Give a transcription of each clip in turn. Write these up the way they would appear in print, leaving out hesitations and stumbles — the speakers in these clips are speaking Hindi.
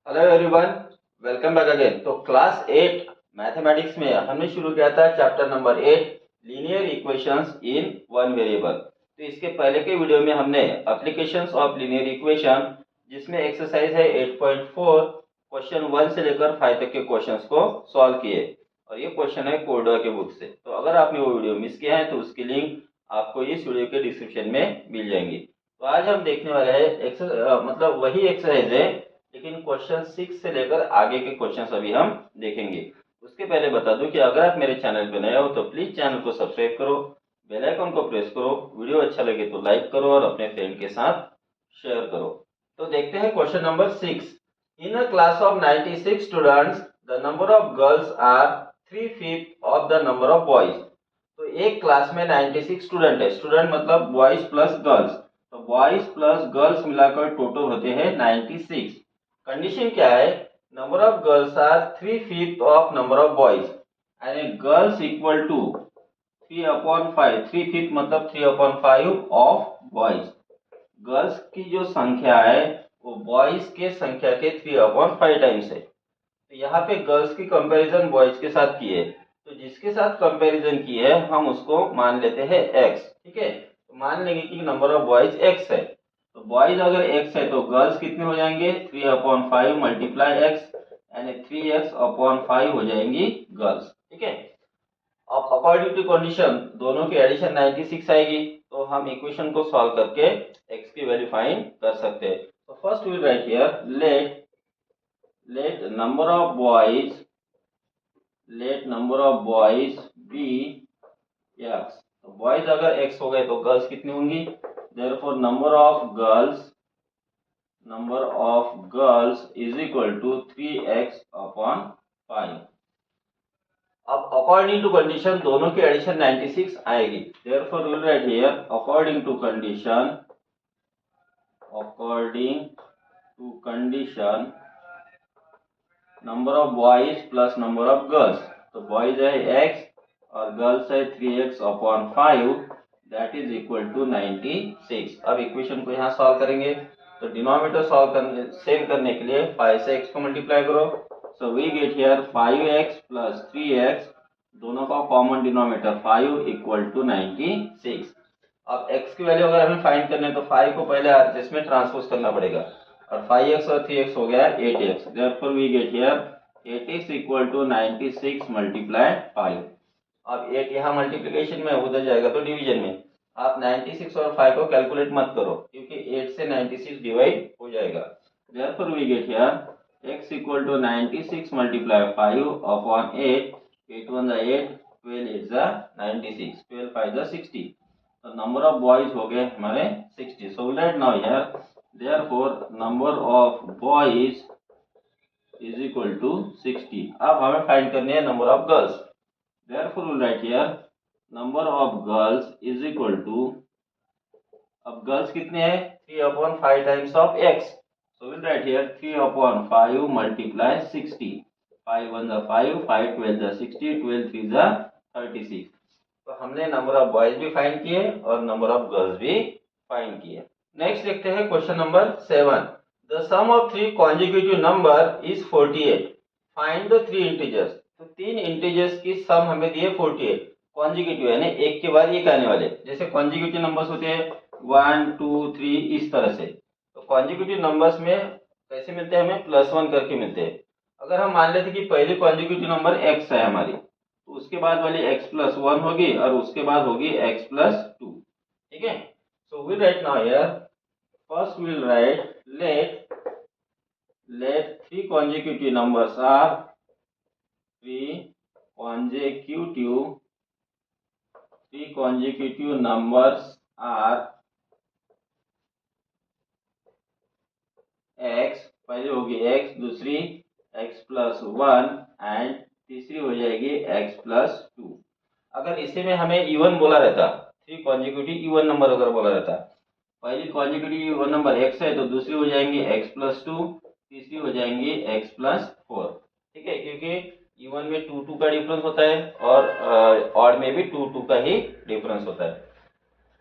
Hello everyone, welcome back again. तो क्लास 8 मैथमेटिक्स में हमने शुरू किया था chapter number 8 linear equations in one variable. तो इसके पहले के वीडियो में हमने एप्लीकेशंस ऑफ लीनियर इक्वेशन, जिसमें एक्सरसाइज है 8.4, क्वेश्चन 1 से लेकर 5 तक के क्वेश्चंस को सॉल्व किए। और ये क्वेश्चन है कोरडा के बुक से। तो अगर आपने वो वीडियो मिस किया है तो उसकी लिंक आपको इस वीडियो के डिस्क्रिप्शन में मिल जाएंगी। तो आज हम देखने वाले हैं मतलब वही एक्सरसाइज है, लेकिन क्वेश्चन 6 से लेकर आगे के क्वेश्चन अभी हम देखेंगे। उसके पहले बता दूं कि अगर आप मेरे चैनल पर नए हो तो प्लीज चैनल को सब्सक्राइब करो, बेल आइकन को प्रेस करो, वीडियो अच्छा लगे तो लाइक करो और अपने फ्रेंड के साथ शेयर करो। तो देखते हैं question number 6। In a class of 96 students the number of girls are 3/5 of the number of boys. तो एक क्लास में 96 स्टूडेंट है, स्टूडेंट मतलब बॉयज प्लस गर्ल्स। तो बॉयज प्लस गर्ल्स मिलाकर टोटल होते हैं 96। कंडीशन क्या है? Number of girls are 3/5 of number of boys and girls equal to 3/5। 3/5 मतलब 3/5 ऑफ बॉयज। गर्ल्स की जो संख्या है वो बॉयज के संख्या के 3/5 टाइम्स है। तो यहाँ पे गर्ल्स की कंपैरिजन बॉयज के साथ की है, तो जिसके साथ कंपैरिजन की है हम उसको मान लेते हैं एक्स। ठीक है, तो मान लेंगे कि नंबर ऑफ बॉयज एक्स है। तो बॉयज अगर एक्स है तो गर्ल्स कितने हो जाएंगे? 3/5 मल्टीप्लाई एक्स यानी 3x/5 हो जाएंगी गर्ल्स। ठीक है, अब अकॉर्डिंग टू कंडीशन दोनों की एडिशन 96 आएगी, तो हम इक्वेशन को सॉल्व करके x की वैल्यू फाइंड कर सकते हैं। तो first we write here let number of boys be x। तो बॉयज अगर x हो गए तो गर्ल्स कितनी होंगी? Therefore number of girls is equal to 3x/5। अब अकॉर्डिंग टू कंडीशन दोनों की एडिशन 96 आएगी। Therefore we will write here according to condition number of boys plus number of girls. तो बॉयज है x और गर्ल्स है 3x/5, that is equal to 96। अब इक्वेशन को यहाँ सॉल्व करेंगे, तो डिनोमिनेटर सॉल्व करने सेम करने के लिए 5 से x को मल्टीप्लाई करो। So we get here 5x plus 3x, दोनों का कॉमन डिनोमिनेटर 5 इक्वल टू 96। अब x की वैल्यू अगर हमें फाइंड करने तो 5 को पहले आरएचएस में ट्रांसपोज करना पड़ेगा, और 5x और 3x हो गया 8x। Therefore we get here 8x equal to 96 multiply 5। अब 8 यहाँ मल्टीप्लिकेशन में उधर जाएगा तो डिवीजन में। आप 96 और 5 को कैलकुलेट मत करो क्योंकि 8 से 96 डिवाइड हो जाएगा। Therefore we get here x equal to 96 multiply 5 upon 8। 8 1 जा 8, 12 8 जा 96, 12 5 जा 60। तो नंबर ऑफ बॉयज हो गए हमारे 60। So we write now here therefore number of boys is equal to 60। अब हमें फाइंड करनी है number of girls. Therefore, we'll write here number of girls is equal to, अब गर्ल्स कितने हैं? 3/5 times of x। So we'll write here 3/5 multiply 60। 5 1 जा 5, 5 12 जा 60, 12 3 जा 36। तो हमने नंबर ऑफ बॉयज भी फाइंड किए और नंबर ऑफ गर्ल्स भी फाइंड किए। नेक्स्ट देखते हैं question number 7। The sum of three consecutive number is 48। Find the three integers. तो तीन इंटीजर्स की सम हमें दी है 48। कॉन्जिक्यूटिव यानी एक के बाद एक आने वाले, जैसे कॉन्जिक्यूटिव नंबर्स होते हैं 1 2 3 इस तरह से। तो कॉन्जिक्यूटिव नंबर्स में कैसे मिलते हैं? हमें +1 करके मिलते हैं। अगर हम मान लेते कि पहली कॉन्जिक्यूटिव नंबर x है हमारी, तो उसके बाद वाली x+1 होगी और उसके बाद होगी x+2। ठीक है, so we write now here first we will write let three consecutive numbers are three consecutive numbers are x, पहली होगी x, दूसरी x+1 एंड तीसरी हो जाएगी x+2। अगर इसी में हमें इवन बोला रहता, थ्री कॉन्जिक्यूटिव इवन नंबर अगर बोला रहता, पहली कॉन्जिक्यूटिव इवन नंबर x है तो दूसरी हो जाएंगी x+2, तीसरी हो जाएंगी x+4। ठीक है, क्योंकि इवन में 2 2 का डिफरेंस होता है और ऑड में भी 2 2 का ही डिफरेंस होता है।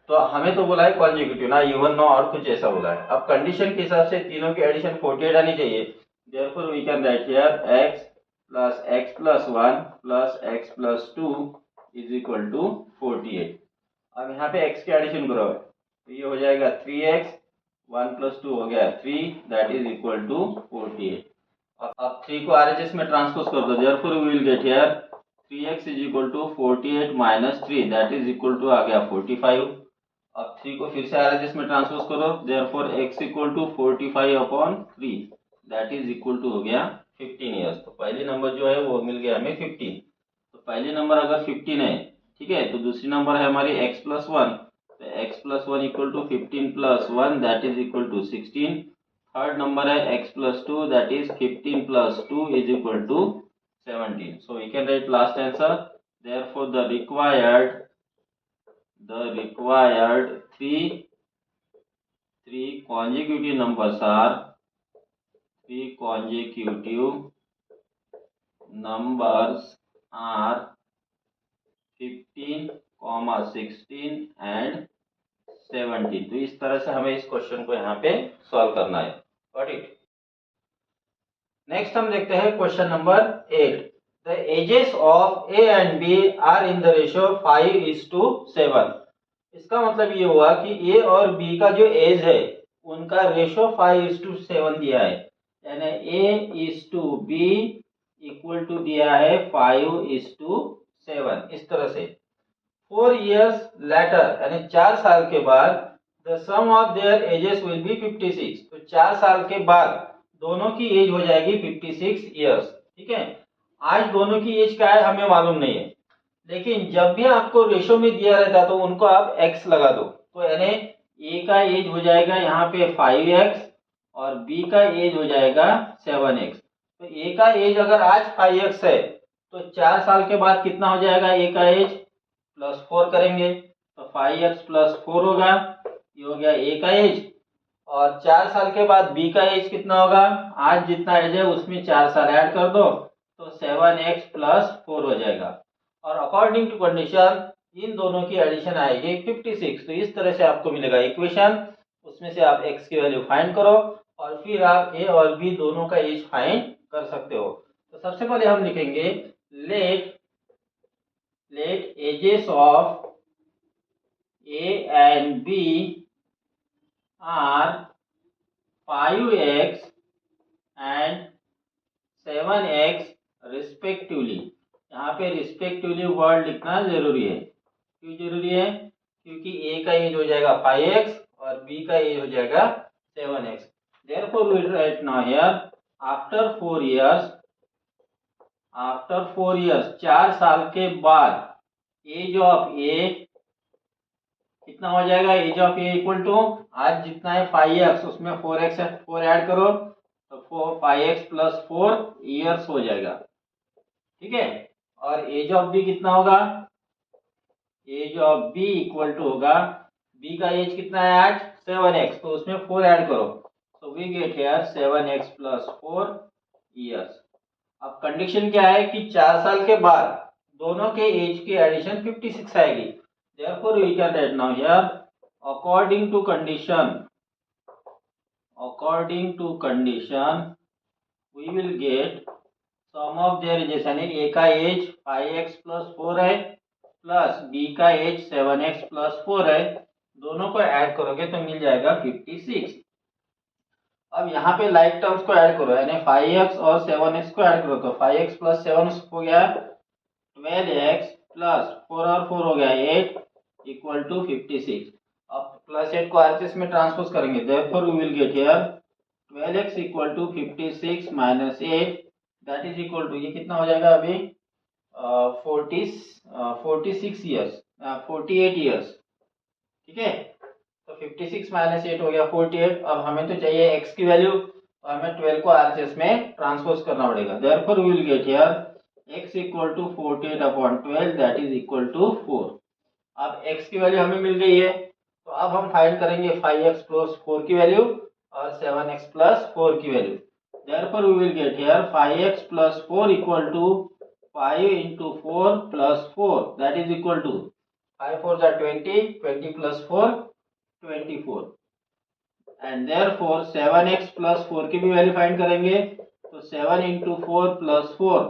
तो हमें तो बोला है कॉन्जिक्यूटिव, ना इवन ना और कुछ ऐसा बोला है। अब कंडीशन के हिसाब से तीनों की एडिशन 48 आनी चाहिए, Therefore we can write here x plus 1 plus x plus 2 is equal to 48. अब यहाँ पे x के एडिशन करो तो ये हो जाएगा 3x, 1 plus 2 हो गया 3, दैट इज इक्वल टू 48. अब 3 को RHS में ट्रांसपोज कर दो. Therefore we will get here 3x is equal to 48 minus 3, that is equal to आ गया 45. अब 3 को फिर से RHS में ट्रांसपोज करो. Therefore x equal to 45 upon 3, that is equal to हो गया 15 ईयर्स. तो पहली नंबर जो है वो मिल गया हमें 15. तो पहली नंबर अगर 15 है, ठीक है, तो दूसरी नंबर है हमारी x प्लस 1. तो x plus 1 equal to 15 plus 1, that is equal to 16. Third number है x plus 2, that is 15 plus 2 is equal to 17. So we can write last answer. Therefore the required three consecutive numbers are 15, 16 and 17. तो इस तरह से हमें इस क्वेश्चन को यहाँ पे सॉल्व करना है. Got it. नेक्स्ट हम देखते हैं question number 8. The ages of A and B are in the ratio 5:7. इसका मतलब ये हुआ कि ए और बी का जो एज है उनका रेशियो 5:7 दिया है. यानी A is to B equal to दिया है 5:7. इस तरह से 4 years later यानी 4 साल के बाद the sum of their ages will be 56. तो 4 साल के बाद दोनों की एज हो जाएगी 56 ईयर्स. ठीक है. आज दोनों की एज क्या है हमें मालूम नहीं है, लेकिन जब भी आपको रेशो में दिया रहता है तो उनको आप x लगा दो. तो यानी a का एज हो जाएगा यहाँ पे 5x और b का एज हो जाएगा 7x. तो a का एज अगर आज 5x है तो 4 साल के बाद कितना हो जाएगा a का एज, प्लस 4 करेंगे तो 5x प्लस 4 होगा. ये हो गया a का एज. और 4 साल के बाद b का एज कितना होगा, आज जितना एज है उसमें 4 साल ऐड कर दो तो 7x प्लस 4 हो जाएगा. और अकॉर्डिंग टू कंडीशन इन दोनों की एडिशन आएगी 56. तो इस तरह से आपको मिलेगा इक्वेशन. उसमें से आप x की वैल्यू फाइंड करो और फिर आप a और b दोनों का एज फाइंड कर सकते हो. तो सबसे पहले हम लिखेंगे let ages of a and b are 5x and 7x respectively. यहाँ पे रिस्पेक्टिवली वर्ड लिखना जरूरी है. क्यों जरूरी है, क्योंकि a का एज हो जाएगा 5x और b का एज हो जाएगा 7x. Therefore we write now here after 4 years 4 साल के बाद एज ऑफ a कितना हो जाएगा, age of A equal to आज जितना है 5x उसमें 4 ऐड करो तो 5x प्लस 4 ईयर्स हो जाएगा. ठीक है. और एज ऑफ बी कितना होगा, age of B equal to होगा बी का एज कितना है आज 7x तो उसमें 4 ऐड करो तो we get here 7x plus 4 years. अब कंडीशन क्या है कि 4 साल के बाद दोनों के एज की एडिशन 56 आएगी. Therefore we can write now here according to condition we will get sum of their ages. यानी a का एज 5x प्लस 4 है प्लस b का एज 7x प्लस 4 है. दोनों को ऐड करोगे तो मिल जाएगा 56. अब यहाँ पे लाइक टर्म्स को ऐड करो यानी 5x और 7x को ऐड करो तो 5x प्लस 7 हो गया 12x प्लस 4 और 4 हो गया 8 इक्वल टू 56. अब प्लस 8 को RHS में ट्रांसपोज करेंगे. Therefore we will get here 12x equal to 56 minus 8 that is equal to ये कितना हो जाएगा अभी 46 ईयर्स 48 ईयर्स. ठीक है. तो 56 माइनस 8 हो गया 48. अब हमें तो चाहिए x की वैल्यू तो हमें 12 को RHS में ट्रांसपोज करना पड़ेगा. Therefore we will get here x equal to 48 upon 12 that is equal to 4. अब x की वैल्यू हमें मिल गई है तो अब हम फाइंड करेंगे 5x प्लस 4 की वैल्यू और 7x प्लस 4 की value. Therefore we will get here 5x plus 4 equal to 5 into 4 plus 4 that is equal to 5 4s are 20 plus 4 24 and therefore 7x plus 4 की भी वैल्यू फाइंड करेंगे तो 7 इंटू 4 प्लस 4,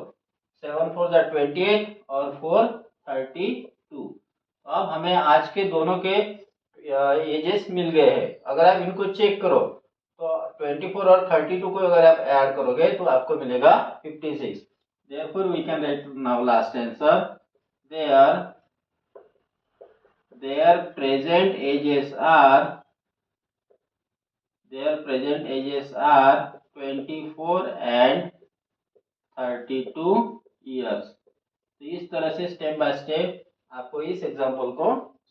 7 4 जा 28 और 4 32। अब हमें आज के दोनों के एजेस मिल गए हैं। अगर आप इनको चेक करो तो 24 और 32 को अगर आप ऐड करोगे तो आपको मिलेगा 56। Therefore we can write now last answer. Their present ages are 24 and 32 years. तो इस तरह से स्टेप बाय स्टेप आपको इस एग्जांपल को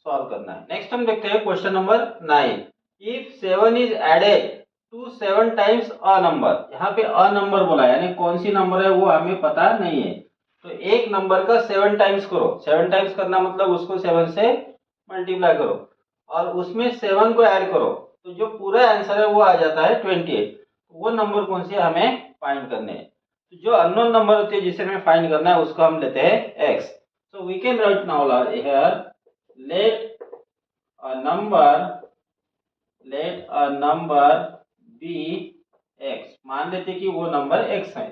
सॉल्व करना है। नेक्स्ट हम देखते हैं question number 9। If 7 is added to 7 times a number, यहाँ पे अ नंबर बोला है, यानी कौन सी नंबर है वो हमें पता नहीं है। तो एक नंबर का 7 टाइम्स करो, 7 टाइम्स करना मतलब उसको 7 से मल्टीप्लाई करो और उसमें 7 को ऐड करो, तो जो पूरा आंसर है वो आ जाता है 28। वो नंबर कौन सी हमें फाइंड करने हैं। तो जो अननोन नंबर होती है जिसे हमें फाइंड करना है उसको हम लेते हैं x। So we can write now here let a number be x। मान लेते कि वो नंबर x है।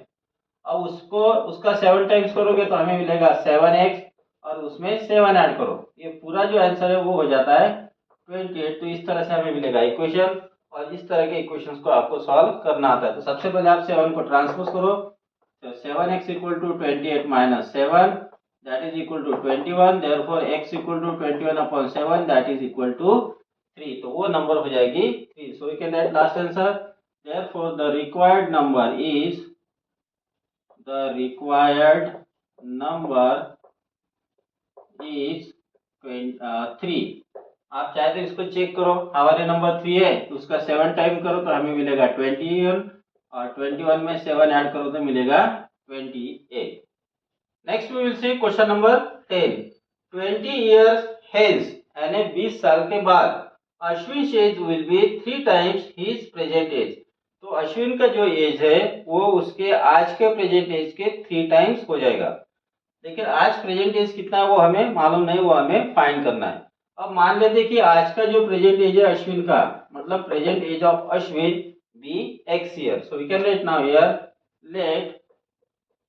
अब उसका 7 टाइम्स करोगे तो हमें मिलेगा 7x और उसमें 7 ऐड करो, ये पूरा जो आंसर है वो हो जाता है 28। तो इस तरह से हमें मिलेगा इक्वेशन, और इस तरह के इक्वेशंस को आपको सॉल्व करना आता है। तो सबसे पहले आप 7 को ट्रांसपोज करो, तो 7x equal to 28 minus 7 that is equal to 21। Therefore x equal to 21 upon 7 that is equal to 3। तो वो नंबर हो जाएगी 3। So we can write last answer. Therefore the required number is the required number is 3। आप चाहे तो इसको चेक करो, हमारे नंबर 3 है तो उसका 7 टाइम करो तो हमें मिलेगा 21 और 21 में 7 ऐड करो तो मिलेगा 28। Next we will see question number 10। 20 years hence यानी 20 साल के बाद Ashwin age will be 3 times his present age. तो अश्विन का जो एज है वो उसके आज के प्रेजेंट एज के 3 टाइम्स हो जाएगा। लेकिन आज प्रेजेंट एज कितना है वो हमें मालूम नहीं, वो हमें फाइंड करना है। अब मान लेते कि आज का जो प्रेजेंट एज है अश्विन का, मतलब present age of Ashwin be x year. So we can write now here let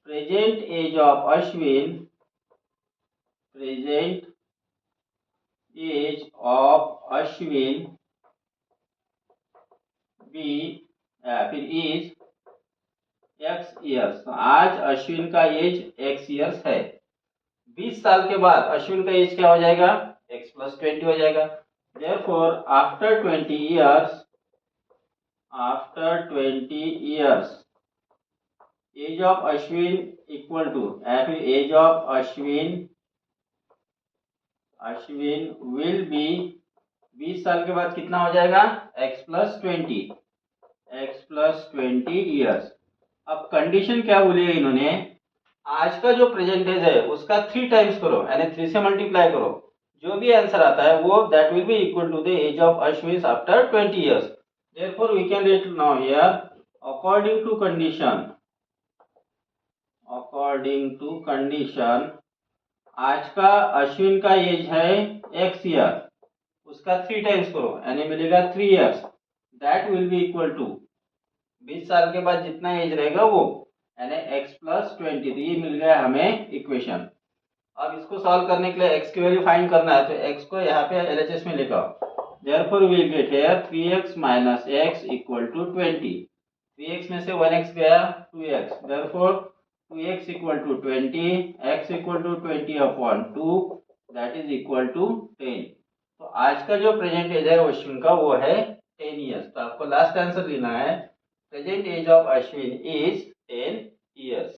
present age of Ashwin be फिर इज x ईयर्स। तो आज अश्विन का एज x ईयर्स है। 20 साल के बाद अश्विन का एज क्या हो जाएगा, x प्लस 20 हो जाएगा। Therefore after 20 years age of Ashwin equal to age of Ashwin will be 20 साल के बाद कितना हो जाएगा, x प्लस 20 इयर्स। अब कंडीशन क्या बोली है इन्होंने, आज का जो प्रेजेंट एज है उसका 3 टाइम्स करो, यानी 3 से मल्टीप्लाई करो, जो भी आंसर आता है वो that will be equal to the age of Ashwin after 20 years. Therefore we can write now here according to condition आज का अश्विन का एज है x ईयर, उसका 3 टाइम्स करो यानी मिलेगा 3 years, that will be equal to 20 साल के बाद जितना एज रहेगा वो यानी x प्लस 20। तो ये मिल गया हमें इक्वेशन। अब इसको सॉल्व करने के लिए x की वैल्यू फाइंड करना है, तो x को यहाँ पे LHS में लिखा। Therefore we will get here 3x minus x equal to 20। 3x में से 1x गया 2x, therefore 2x equal to 20, x equal to 20 upon 2 that is equal to 10। तो आज का जो प्रेजेंट एज है अश्विन का वो है 10 इयर्स। तो आपको लास्ट आंसर लेना है present age of Ashwin is 10 years।